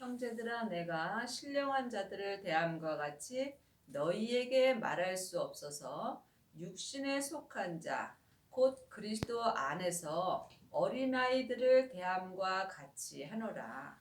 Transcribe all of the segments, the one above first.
형제들아, 내가 신령한 자들을 대함과 같이 너희에게 말할 수 없어서 육신에 속한 자, 곧 그리스도 안에서 어린아이들을 대함과 같이 하노라.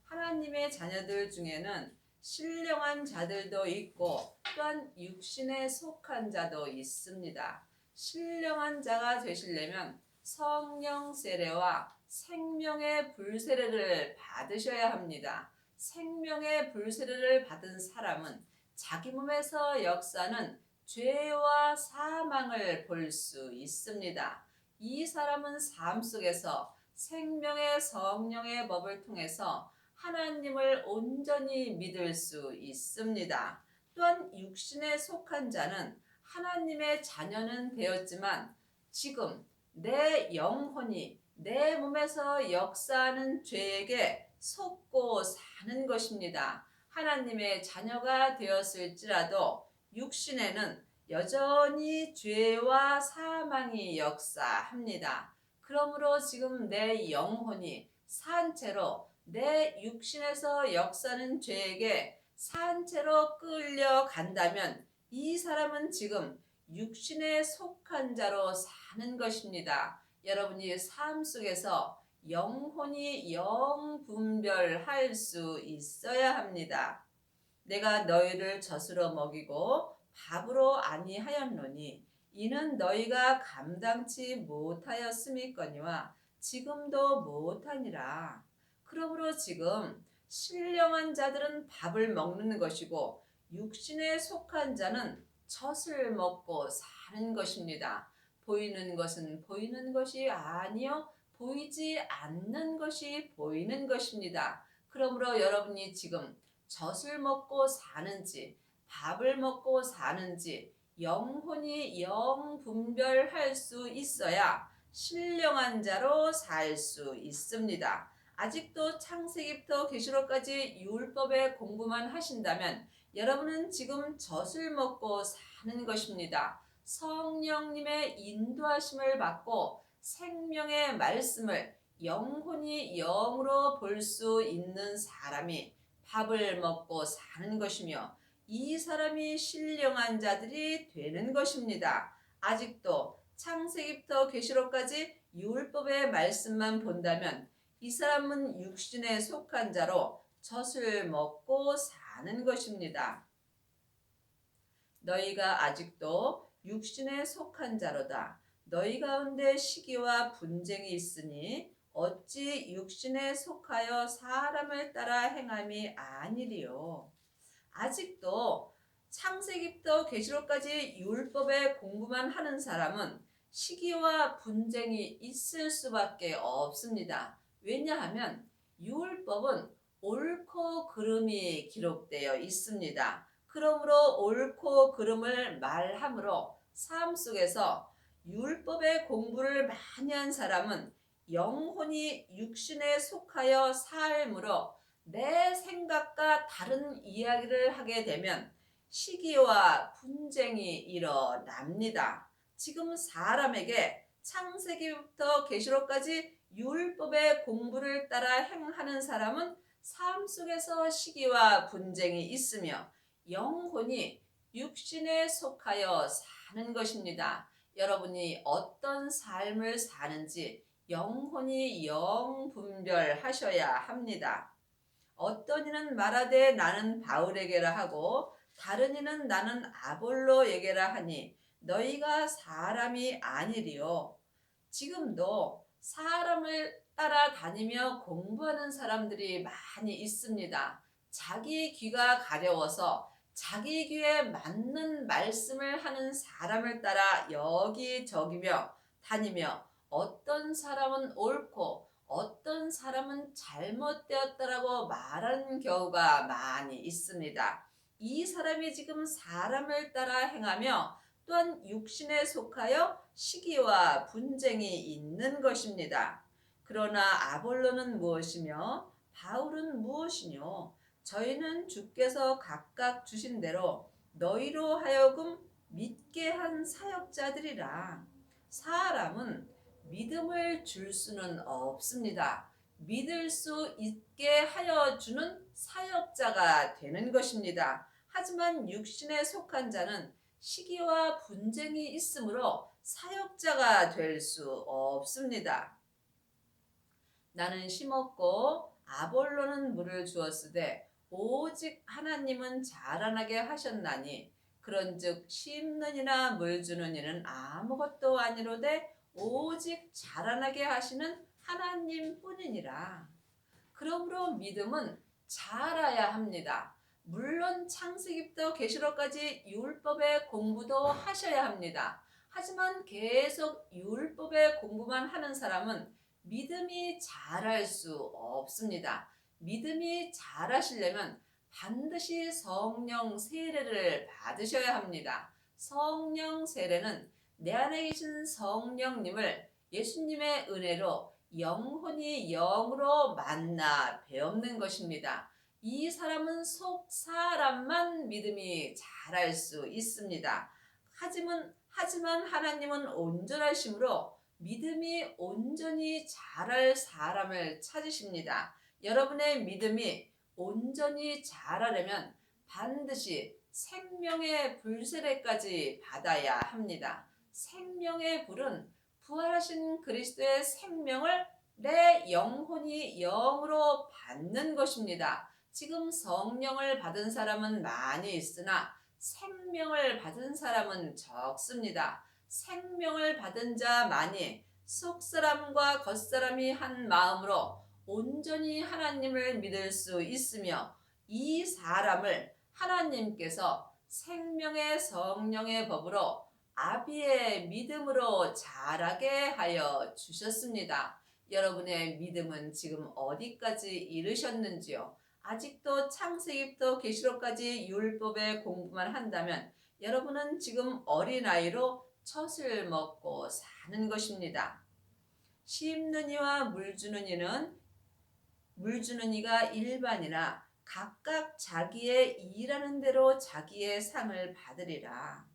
하나님의 자녀들 중에는 신령한 자들도 있고 또한 육신에 속한 자도 있습니다. 신령한 자가 되시려면 성령 세례와 생명의 불세례를 받으셔야 합니다. 생명의 불세례를 받은 사람은 자기 몸에서 역사는 죄와 사망을 볼 수 있습니다. 이 사람은 삶 속에서 생명의 성령의 법을 통해서 하나님을 온전히 믿을 수 있습니다. 또한 육신에 속한 자는 하나님의 자녀는 되었지만 지금 내 영혼이 내 몸에서 역사하는 죄에게 속고 사는 것입니다. 하나님의 자녀가 되었을지라도 육신에는 여전히 죄와 사망이 역사합니다. 그러므로 지금 내 영혼이 산채로 내 육신에서 역사는 죄에게 산채로 끌려간다면 이 사람은 지금 육신에 속한 자로 사는 것입니다. 여러분이 삶 속에서 영혼이 영분별할 수 있어야 합니다. 내가 너희를 젖으로 먹이고 밥으로 아니하였노니 이는 너희가 감당치 못하였음이거니와 지금도 못하니라. 그러므로 지금 신령한 자들은 밥을 먹는 것이고 육신에 속한 자는 젖을 먹고 사는 것입니다. 보이는 것은 보이는 것이 아니요 보이지 않는 것이 보이는 것입니다. 그러므로 여러분이 지금 젖을 먹고 사는지 밥을 먹고 사는지 영혼이 영분별할 수 있어야 신령한 자로 살 수 있습니다. 아직도 창세기부터 계시록까지 율법의 공부만 하신다면 여러분은 지금 젖을 먹고 사는 것입니다. 성령님의 인도하심을 받고 생명의 말씀을 영혼이 영으로 볼 수 있는 사람이 밥을 먹고 사는 것이며 이 사람이 신령한 자들이 되는 것입니다. 아직도 창세기부터 계시록까지 율법의 말씀만 본다면 이 사람은 육신에 속한 자로 젖을 먹고 사는 것입니다. 너희가 아직도 육신에 속한 자로다. 너희 가운데 시기와 분쟁이 있으니 어찌 육신에 속하여 사람을 따라 행함이 아니리요. 아직도 창세기부터 계시록까지 율법의 공부만 하는 사람은 시기와 분쟁이 있을 수밖에 없습니다. 왜냐하면 율법은 옳고 그름이 기록되어 있습니다. 그러므로 옳고 그름을 말함으로 삶 속에서 율법의 공부를 많이 한 사람은 영혼이 육신에 속하여 삶으로 내 생각과 다른 이야기를 하게 되면 시기와 분쟁이 일어납니다. 지금 사람에게 창세기부터 계시록까지 율법의 공부를 따라 행하는 사람은 삶 속에서 시기와 분쟁이 있으며 영혼이 육신에 속하여 사는 것입니다. 여러분이 어떤 삶을 사는지 영혼이 영분별하셔야 합니다. 어떤 이는 말하되 나는 바울에게라 하고 다른 이는 나는 아볼로에게라 하니 너희가 사람이 아니리요. 지금도 사람을 따라다니며 공부하는 사람들이 많이 있습니다. 자기 귀가 가려워서 자기 귀에 맞는 말씀을 하는 사람을 따라 여기저기며 다니며 어떤 사람은 옳고 어떤 사람은 잘못되었다라고 말하는 경우가 많이 있습니다. 이 사람이 지금 사람을 따라 행하며 또한 육신에 속하여 시기와 분쟁이 있는 것입니다. 그러나 아볼로는 무엇이며 바울은 무엇이뇨? 저희는 주께서 각각 주신 대로 너희로 하여금 믿게 한 사역자들이라. 사람은 믿음을 줄 수는 없습니다. 믿을 수 있게 하여 주는 사역자가 되는 것입니다. 하지만 육신에 속한 자는 시기와 분쟁이 있으므로 사역자가 될 수 없습니다. 나는 심었고 아볼로는 물을 주었으되 오직 하나님은 자라나게 하셨나니 그런즉 심는 이나 물 주는 이는 아무것도 아니로되 오직 자라나게 하시는 하나님뿐이니라. 그러므로 믿음은 자라야 합니다. 물론 창세기부터 계시록까지 율법의 공부도 하셔야 합니다. 하지만 계속 율법의 공부만 하는 사람은 믿음이 자랄 수 없습니다. 믿음이 자라시려면 반드시 성령 세례를 받으셔야 합니다. 성령 세례는 내 안에 계신 성령님을 예수님의 은혜로 영혼이 영으로 만나 배우는 것입니다. 이 사람은 속 사람만 믿음이 자랄 수 있습니다. 하지만 하나님은 온전하심으로 믿음이 온전히 자랄 사람을 찾으십니다. 여러분의 믿음이 온전히 자라려면 반드시 생명의 불세례까지 받아야 합니다. 생명의 불은 부활하신 그리스도의 생명을 내 영혼이 영으로 받는 것입니다. 지금 성령을 받은 사람은 많이 있으나 생명을 받은 사람은 적습니다. 생명을 받은 자만이 속사람과 겉사람이 한 마음으로 온전히 하나님을 믿을 수 있으며 이 사람을 하나님께서 생명의 성령의 법으로 아비의 믿음으로 자라게 하여 주셨습니다. 여러분의 믿음은 지금 어디까지 이르셨는지요? 아직도 창세기부터 계시록까지 율법의 공부만 한다면 여러분은 지금 어린아이로 젖을 먹고 사는 것입니다. 심는 이와 물 주는 이가 일반이나 각각 자기의 일하는 대로 자기의 상을 받으리라.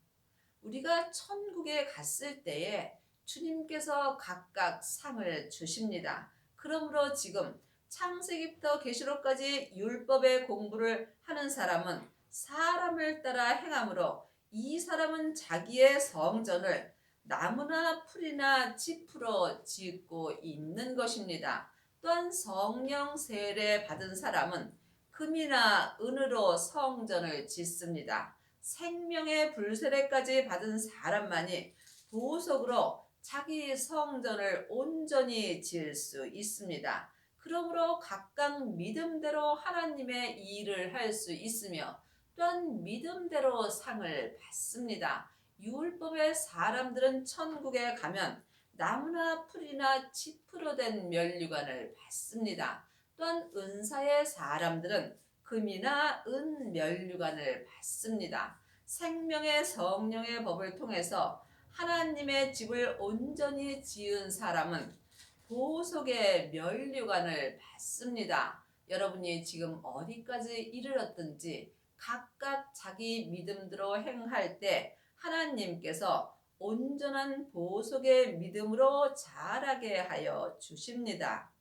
우리가 천국에 갔을 때에 주님께서 각각 상을 주십니다. 그러므로 지금 창세기부터 계시록까지 율법의 공부를 하는 사람은 사람을 따라 행함으로 이 사람은 자기의 성전을 나무나 풀이나 짚으로 짓고 있는 것입니다. 또한 성령 세례 받은 사람은 금이나 은으로 성전을 짓습니다. 생명의 불세례까지 받은 사람만이 보석으로 자기 성전을 온전히 지을 수 있습니다. 그러므로 각각 믿음대로 하나님의 일을 할 수 있으며 또한 믿음대로 상을 받습니다. 율법의 사람들은 천국에 가면 나무나 풀이나 짚으로 된 면류관을 받습니다. 또한 은사의 사람들은 금이나 은 면류관을 받습니다. 생명의 성령의 법을 통해서 하나님의 집을 온전히 지은 사람은 보석의 면류관을 받습니다. 여러분이 지금 어디까지 이르렀든지 각각 자기 믿음대로 행할 때 하나님께서 온전한 보석의 믿음으로 자라게 하여 주십니다.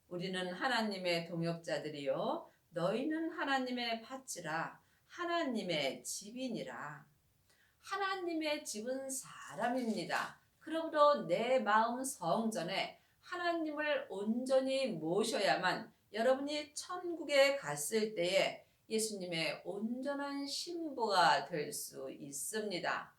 우리는 하나님의 동역자들이요 너희는 하나님의 밭이라 하나님의 집이니라. 하나님의 집은 사람입니다. 그러므로 내 마음 성전에 하나님을 온전히 모셔야만 여러분이 천국에 갔을 때에 예수님의 온전한 신부가 될 수 있습니다.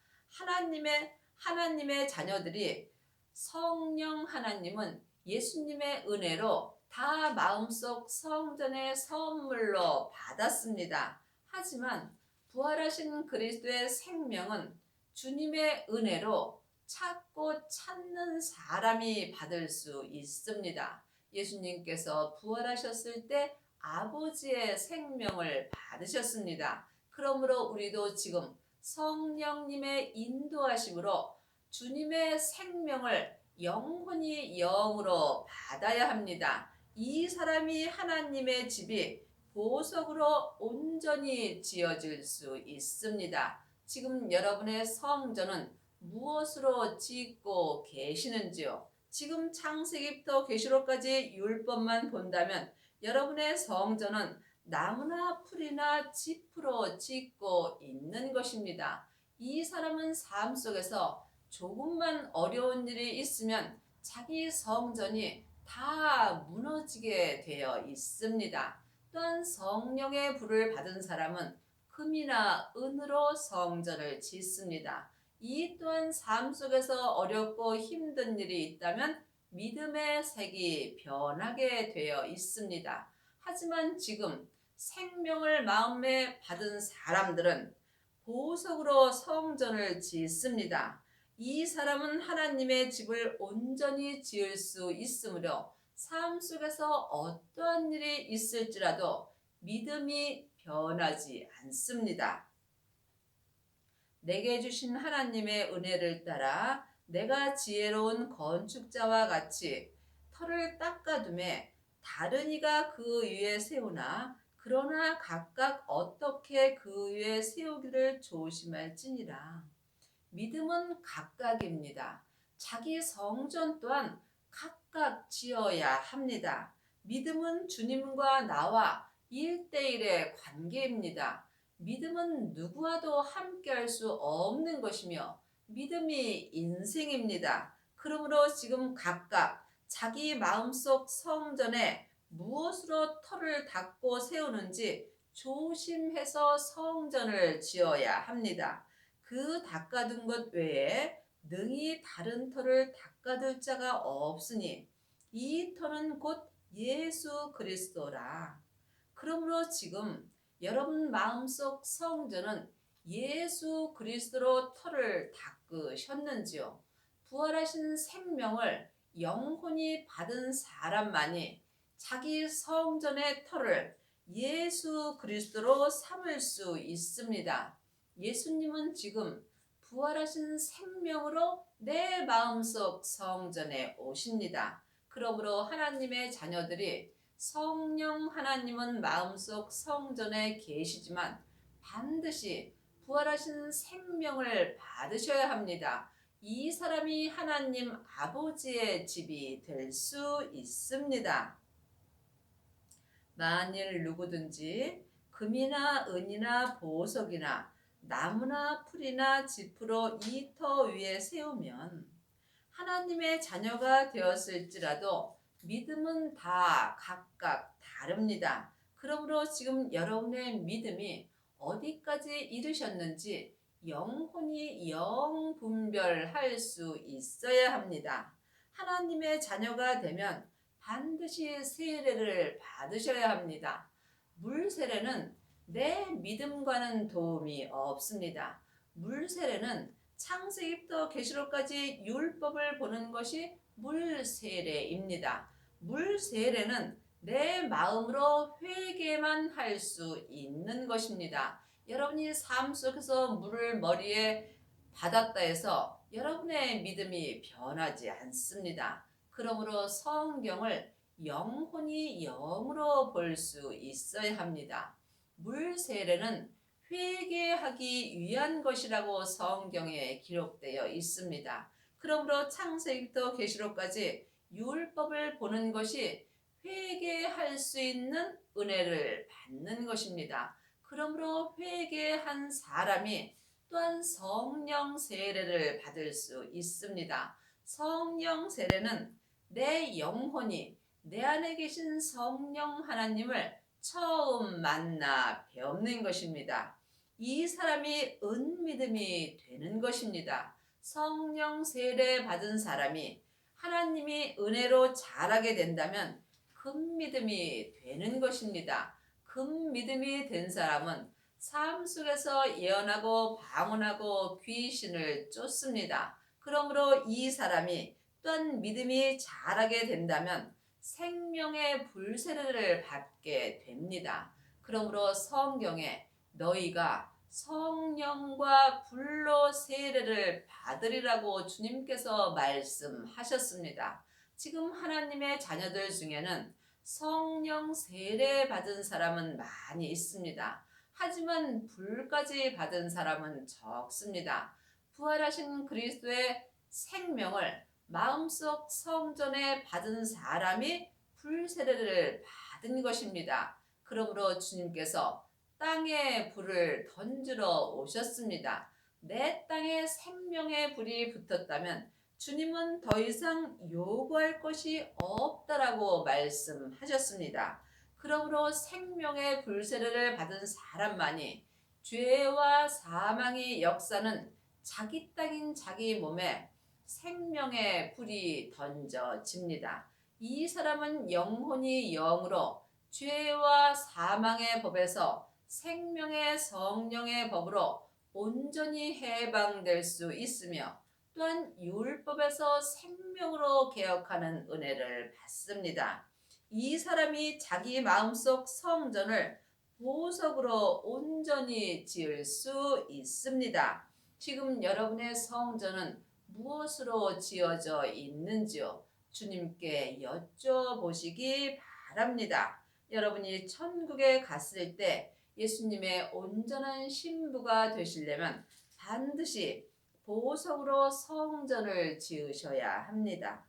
하나님의 자녀들이 성령 하나님은 예수님의 은혜로 다 마음속 성전의 선물로 받았습니다. 하지만 부활하신 그리스도의 생명은 주님의 은혜로 찾고 찾는 사람이 받을 수 있습니다. 예수님께서 부활하셨을 때 아버지의 생명을 받으셨습니다. 그러므로 우리도 지금 성령님의 인도하심으로 주님의 생명을 영혼이 영으로 받아야 합니다. 이 사람이 하나님의 집이 보석으로 온전히 지어질 수 있습니다. 지금 여러분의 성전은 무엇으로 짓고 계시는지요? 지금 창세기부터 계시록까지 율법만 본다면 여러분의 성전은 나무나 풀이나 짚으로 짓고 있는 것입니다. 이 사람은 삶 속에서 조금만 어려운 일이 있으면 자기 성전이 다 무너지게 되어 있습니다. 또한 성령의 불을 받은 사람은 금이나 은으로 성전을 짓습니다. 이 또한 삶 속에서 어렵고 힘든 일이 있다면 믿음의 색이 변하게 되어 있습니다. 하지만 지금 생명을 마음에 받은 사람들은 보석으로 성전을 짓습니다. 이 사람은 하나님의 집을 온전히 지을 수 있으므로 삶 속에서 어떠한 일이 있을지라도 믿음이 변하지 않습니다. 내게 주신 하나님의 은혜를 따라 내가 지혜로운 건축자와 같이 터를 닦아둠에 다른 이가 그 위에 세우나 그러나 각각 어떻게 그 위에 세우기를 조심할지니라. 믿음은 각각입니다. 자기 성전 또한 각각 지어야 합니다. 믿음은 주님과 나와 1대1의 관계입니다. 믿음은 누구와도 함께할 수 없는 것이며 믿음이 인생입니다. 그러므로 지금 각각 자기 마음속 성전에 무엇으로 터를 닦고 세우는지 조심해서 성전을 지어야 합니다. 그 닦아둔 것 외에 능히 다른 터를 닦아둘 자가 없으니 이 터는 곧 예수 그리스도라. 그러므로 지금 여러분 마음속 성전은 예수 그리스도로 터를 닦으셨는지요? 부활하신 생명을 영혼이 받은 사람만이 자기 성전의 터를 예수 그리스도로 삼을 수 있습니다. 예수님은 지금 부활하신 생명으로 내 마음속 성전에 오십니다. 그러므로 하나님의 자녀들이 성령 하나님은 마음속 성전에 계시지만 반드시 부활하신 생명을 받으셔야 합니다. 이 사람이 하나님 아버지의 집이 될 수 있습니다. 만일 누구든지 금이나 은이나 보석이나 나무나 풀이나 짚으로 이 터 위에 세우면 하나님의 자녀가 되었을지라도 믿음은 다 각각 다릅니다. 그러므로 지금 여러분의 믿음이 어디까지 이르셨는지 영혼이 영분별할 수 있어야 합니다. 하나님의 자녀가 되면 반드시 세례를 받으셔야 합니다. 물 세례는 내 믿음과는 도움이 없습니다. 물 세례는 창세기부터 계시록까지 율법을 보는 것이 물 세례입니다. 물 세례는 내 마음으로 회개만 할 수 있는 것입니다. 여러분이 삶 속에서 물을 머리에 받았다 해서 여러분의 믿음이 변하지 않습니다. 그러므로 성경을 영혼이 영으로 볼 수 있어야 합니다. 물 세례는 회개하기 위한 것이라고 성경에 기록되어 있습니다. 그러므로 창세기부터 계시록까지 율법을 보는 것이 회개할 수 있는 은혜를 받는 것입니다. 그러므로 회개한 사람이 또한 성령 세례를 받을 수 있습니다. 성령 세례는 내 영혼이 내 안에 계신 성령 하나님을 처음 만나 배우는 것입니다. 이 사람이 은믿음이 되는 것입니다. 성령 세례 받은 사람이 하나님이 은혜로 자라게 된다면 금믿음이 되는 것입니다. 금믿음이 된 사람은 삶 속에서 예언하고 방언하고 귀신을 쫓습니다. 그러므로 이 사람이 또한 믿음이 자라게 된다면 생명의 불세례를 받게 됩니다. 그러므로 성경에 너희가 성령과 불로 세례를 받으리라고 주님께서 말씀하셨습니다. 지금 하나님의 자녀들 중에는 성령 세례 받은 사람은 많이 있습니다. 하지만 불까지 받은 사람은 적습니다. 부활하신 그리스도의 생명을 마음속 성전에 받은 사람이 불세례를 받은 것입니다. 그러므로 주님께서 땅에 불을 던지러 오셨습니다. 내 땅에 생명의 불이 붙었다면 주님은 더 이상 요구할 것이 없다라고 말씀하셨습니다. 그러므로 생명의 불세례를 받은 사람만이 죄와 사망의 역사는 자기 땅인 자기 몸에 생명의 불이 던져집니다. 이 사람은 영혼이 영으로 죄와 사망의 법에서 생명의 성령의 법으로 온전히 해방될 수 있으며 또한 율법에서 생명으로 개혁하는 은혜를 받습니다. 이 사람이 자기 마음속 성전을 보석으로 온전히 지을 수 있습니다. 지금 여러분의 성전은 무엇으로 지어져 있는지요? 주님께 여쭤보시기 바랍니다. 여러분이 천국에 갔을 때 예수님의 온전한 신부가 되시려면 반드시 보석으로 성전을 지으셔야 합니다.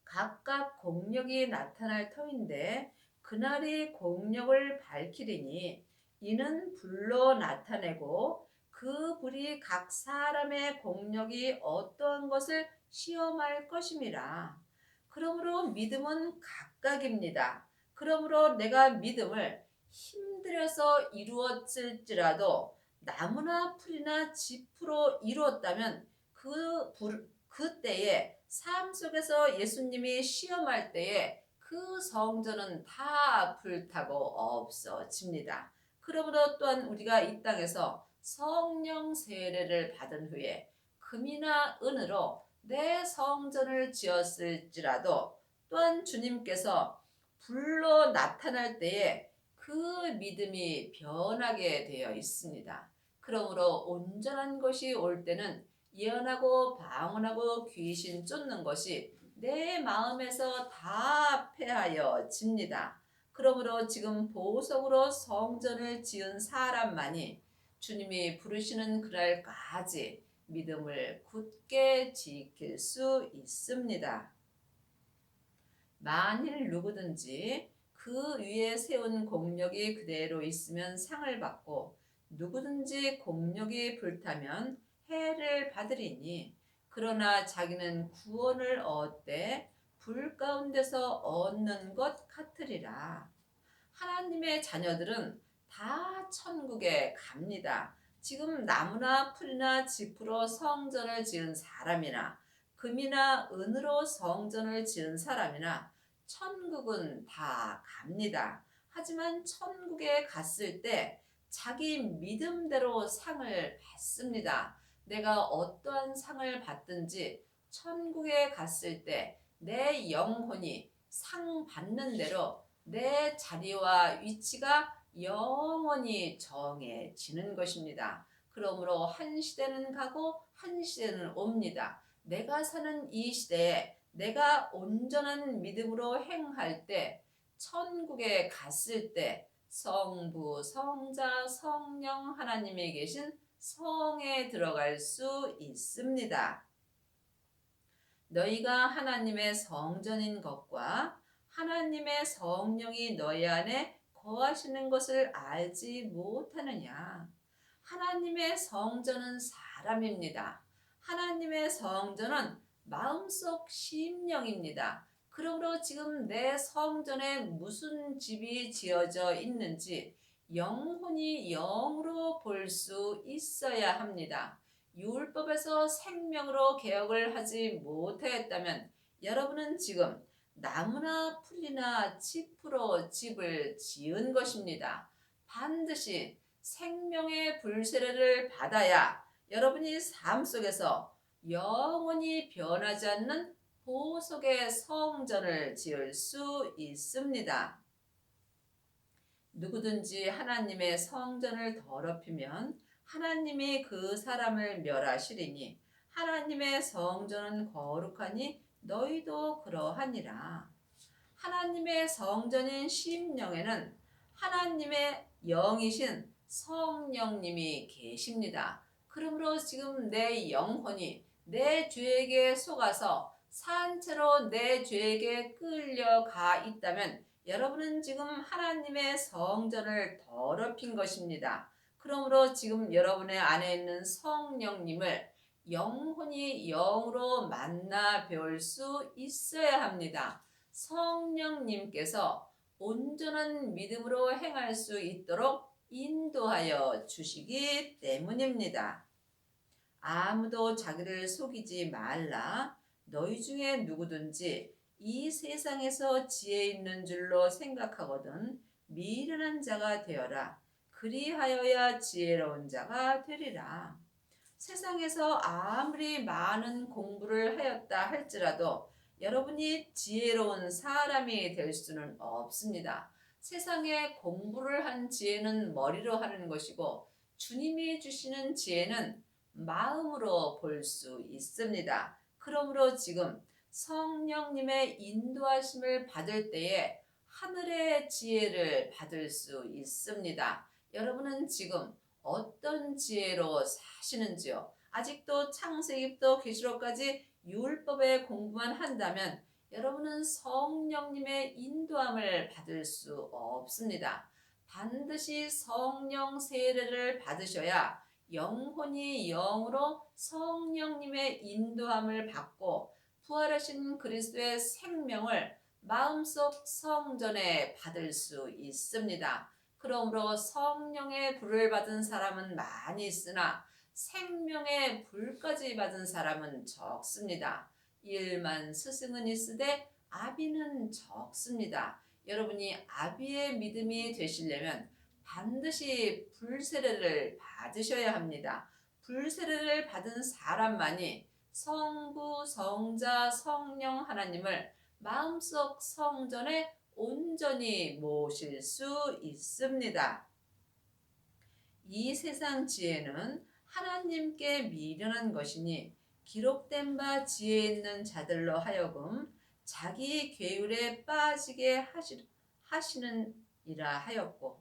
각각 공력이 나타날 터인데 그날이 공력을 밝히리니 이는 불로 나타내고 그 불이 각 사람의 공력이 어떠한 것을 시험할 것임이라. 그러므로 믿음은 각각입니다. 그러므로 내가 믿음을 힘들여서 이루었을지라도 나무나 풀이나 짚으로 이루었다면 그때에 삶 속에서 예수님이 시험할 때에 그 성전은 다 불타고 없어집니다. 그러므로 또한 우리가 이 땅에서 성령 세례를 받은 후에 금이나 은으로 내 성전을 지었을지라도 또한 주님께서 불로 나타날 때에 그 믿음이 변하게 되어 있습니다. 그러므로 온전한 것이 올 때는 예언하고 방언하고 귀신 쫓는 것이 내 마음에서 다 패하여집니다. 그러므로 지금 보석으로 성전을 지은 사람만이 주님이 부르시는 그날까지 믿음을 굳게 지킬 수 있습니다. 만일 누구든지 그 위에 세운 공력이 그대로 있으면 상을 받고 누구든지 공력이 불타면 해를 받으리니 그러나 자기는 구원을 얻되 불 가운데서 얻는 것 같으리라. 하나님의 자녀들은 다 천국에 갑니다. 지금 나무나 풀이나 짚으로 성전을 지은 사람이나 금이나 은으로 성전을 지은 사람이나 천국은 다 갑니다. 하지만 천국에 갔을 때 자기 믿음대로 상을 받습니다. 내가 어떠한 상을 받든지 천국에 갔을 때 내 영혼이 상 받는 대로 내 자리와 위치가 영원히 정해지는 것입니다. 그러므로 한 시대는 가고 한 시대는 옵니다. 내가 사는 이 시대에 내가 온전한 믿음으로 행할 때 천국에 갔을 때 성부, 성자, 성령 하나님이 계신 성에 들어갈 수 있습니다. 너희가 하나님의 성전인 것과 하나님의 성령이 너희 안에 거하시는 것을 알지 못하느냐. 하나님의 성전은 사람입니다. 하나님의 성전은 마음속 심령입니다. 그러므로 지금 내 성전에 무슨 집이 지어져 있는지 영혼이 영으로 볼 수 있어야 합니다. 율법에서 생명으로 개혁을 하지 못하였다면 여러분은 지금 나무나 풀이나 짚으로 집을 지은 것입니다. 반드시 생명의 불세례를 받아야 여러분이 삶 속에서 영원히 변하지 않는 보석의 성전을 지을 수 있습니다. 누구든지 하나님의 성전을 더럽히면 하나님이 그 사람을 멸하시리니 하나님의 성전은 거룩하니 너희도 그러하니라. 하나님의 성전인 심령에는 하나님의 영이신 성령님이 계십니다. 그러므로 지금 내 영혼이 내 죄에게 속아서 산채로 내 죄에게 끌려가 있다면 여러분은 지금 하나님의 성전을 더럽힌 것입니다. 그러므로 지금 여러분의 안에 있는 성령님을 영혼이 영으로 만나 배울 수 있어야 합니다. 성령님께서 온전한 믿음으로 행할 수 있도록 인도하여 주시기 때문입니다. 아무도 자기를 속이지 말라. 너희 중에 누구든지 이 세상에서 지혜 있는 줄로 생각하거든 미련한 자가 되어라. 그리하여야 지혜로운 자가 되리라. 세상에서 아무리 많은 공부를 하였다 할지라도 여러분이 지혜로운 사람이 될 수는 없습니다. 세상에 공부를 한 지혜는 머리로 하는 것이고 주님이 주시는 지혜는 마음으로 볼 수 있습니다. 그러므로 지금 성령님의 인도하심을 받을 때에 하늘의 지혜를 받을 수 있습니다. 여러분은 지금 어떤 지혜로 사시는지요? 아직도 창세기부터 계시록까지 율법의 공부만 한다면 여러분은 성령님의 인도함을 받을 수 없습니다. 반드시 성령 세례를 받으셔야 영혼이 영으로 성령님의 인도함을 받고 부활하신 그리스도의 생명을 마음속 성전에 받을 수 있습니다. 그러므로 성령의 불을 받은 사람은 많이 있으나 생명의 불까지 받은 사람은 적습니다. 일만 스승은 있으되 아비는 적습니다. 여러분이 아비의 믿음이 되시려면 반드시 불세례를 받으셔야 합니다. 불세례를 받은 사람만이 성부, 성자, 성령 하나님을 마음속 성전에 온전히 모실 수 있습니다. 이 세상 지혜는 하나님께 미련한 것이니 기록된 바 지혜 있는 자들로 하여금 자기 계율에 빠지게 하시는이라 하였고,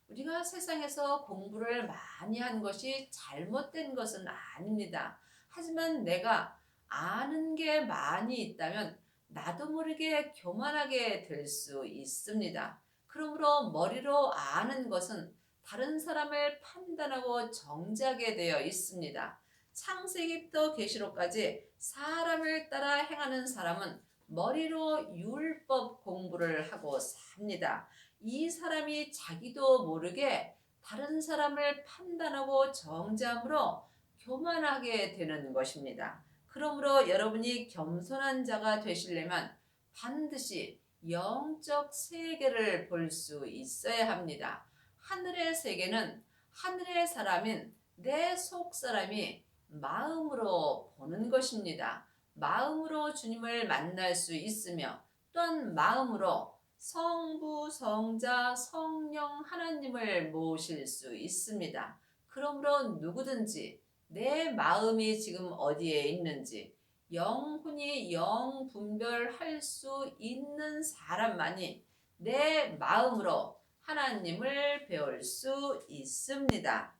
우리가 세상에서 공부를 많이 한 것이 잘못된 것은 아닙니다. 하지만 내가 아는 게 많이 있다면 나도 모르게 교만하게 될 수 있습니다. 그러므로 머리로 아는 것은 다른 사람을 판단하고 정죄하게 되어 있습니다. 창세기부터 계시록까지 사람을 따라 행하는 사람은 머리로 율법 공부를 하고 삽니다. 이 사람이 자기도 모르게 다른 사람을 판단하고 정죄함으로 교만하게 되는 것입니다. 그러므로 여러분이 겸손한 자가 되시려면 반드시 영적 세계를 볼 수 있어야 합니다. 하늘의 세계는 하늘의 사람인 내 속 사람이 마음으로 보는 것입니다. 마음으로 주님을 만날 수 있으며 또한 마음으로 성부, 성자, 성령 하나님을 모실 수 있습니다. 그러므로 누구든지 내 마음이 지금 어디에 있는지 영혼이 영 분별할 수 있는 사람만이 내 마음으로 하나님을 배울 수 있습니다.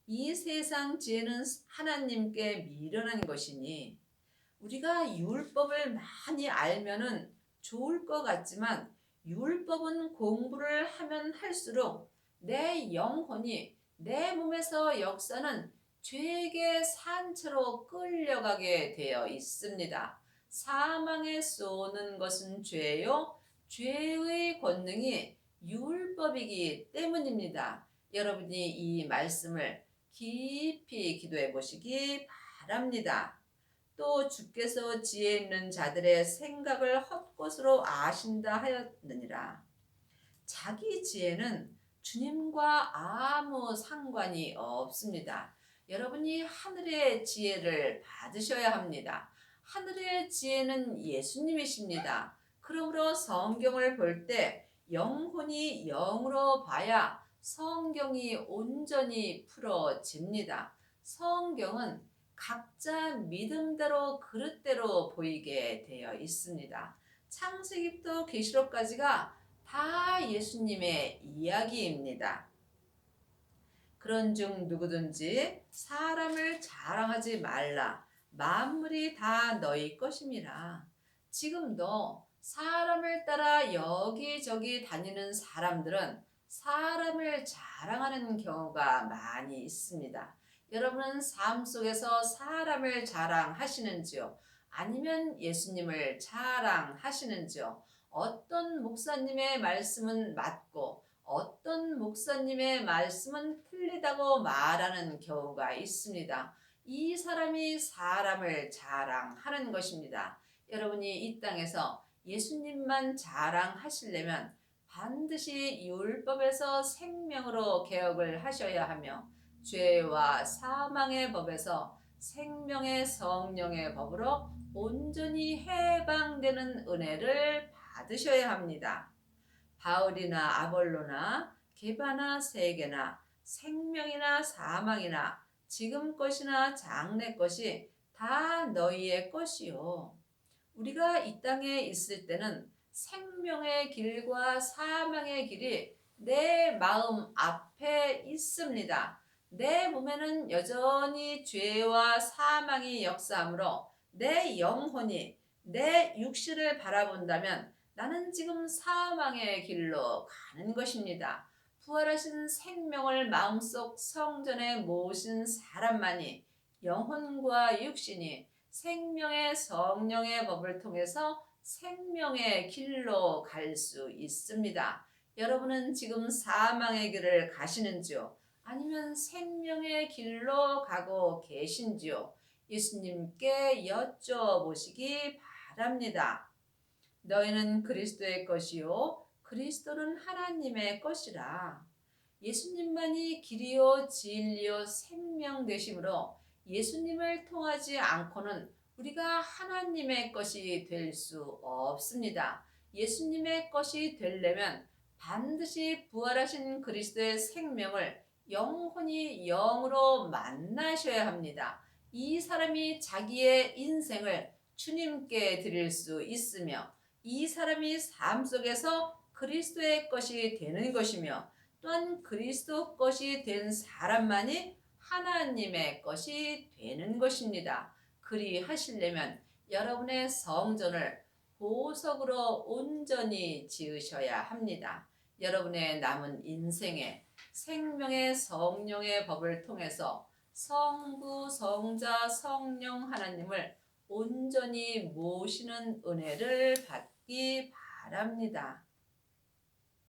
이 세상 지혜는 하나님께 미련한 것이니 우리가 율법을 많이 알면은 좋을 것 같지만 율법은 공부를 하면 할수록 내 영혼이 내 몸에서 역사는 죄에게 산채로 끌려가게 되어 있습니다. 사망에 쏘는 것은 죄요. 죄의 권능이 율법이기 때문입니다. 여러분이 이 말씀을 깊이 기도해 보시기 바랍니다. 또 주께서 지혜 있는 자들의 생각을 헛것으로 아신다 하였느니라. 자기 지혜는 주님과 아무 상관이 없습니다. 여러분이 하늘의 지혜를 받으셔야 합니다. 하늘의 지혜는 예수님이십니다. 그러므로 성경을 볼 때 영혼이 영으로 봐야 성경이 온전히 풀어집니다. 성경은 각자 믿음대로 그릇대로 보이게 되어 있습니다. 창세기부터 계시록까지가 다 예수님의 이야기입니다. 그런즉 누구든지 사람을 자랑하지 말라. 만물이 다 너희 것임이라. 지금도 사람을 따라 여기저기 다니는 사람들은 사람을 자랑하는 경우가 많이 있습니다. 여러분은 삶 속에서 사람을 자랑하시는지요? 아니면 예수님을 자랑하시는지요? 어떤 목사님의 말씀은 맞고 어떤 목사님의 말씀은 틀리다고 말하는 경우가 있습니다. 이 사람이 사람을 자랑하는 것입니다. 여러분이 이 땅에서 예수님만 자랑하시려면 반드시 율법에서 생명으로 개혁을 하셔야 하며 죄와 사망의 법에서 생명의 성령의 법으로 온전히 해방되는 은혜를 받으셔야 합니다. 바울이나 아볼로나 게바나 세게나 생명이나 사망이나 지금 것이나 장래 것이 다 너희의 것이요. 우리가 이 땅에 있을 때는 생명의 길과 사망의 길이 내 마음 앞에 있습니다. 내 몸에는 여전히 죄와 사망이 역사하므로 내 영혼이 내 육신을 바라본다면 나는 지금 사망의 길로 가는 것입니다. 부활하신 생명을 마음속 성전에 모신 사람만이 영혼과 육신이 생명의 성령의 법을 통해서 생명의 길로 갈 수 있습니다. 여러분은 지금 사망의 길을 가시는지요? 아니면 생명의 길로 가고 계신지요? 예수님께 여쭤보시기 바랍니다. 너희는 그리스도의 것이요 그리스도는 하나님의 것이라. 예수님만이 길이요 진리요 생명 되심으로 예수님을 통하지 않고는 우리가 하나님의 것이 될 수 없습니다. 예수님의 것이 되려면 반드시 부활하신 그리스도의 생명을 영혼이 영으로 만나셔야 합니다. 이 사람이 자기의 인생을 주님께 드릴 수 있으며 이 사람이 삶 속에서 그리스도의 것이 되는 것이며 또한 그리스도 것이 된 사람만이 하나님의 것이 되는 것입니다. 그리하시려면 여러분의 성전을 보석으로 온전히 지으셔야 합니다. 여러분의 남은 인생에 생명의 성령의 법을 통해서 성부, 성자, 성령 하나님을 온전히 모시는 은혜를 받기 바랍니다.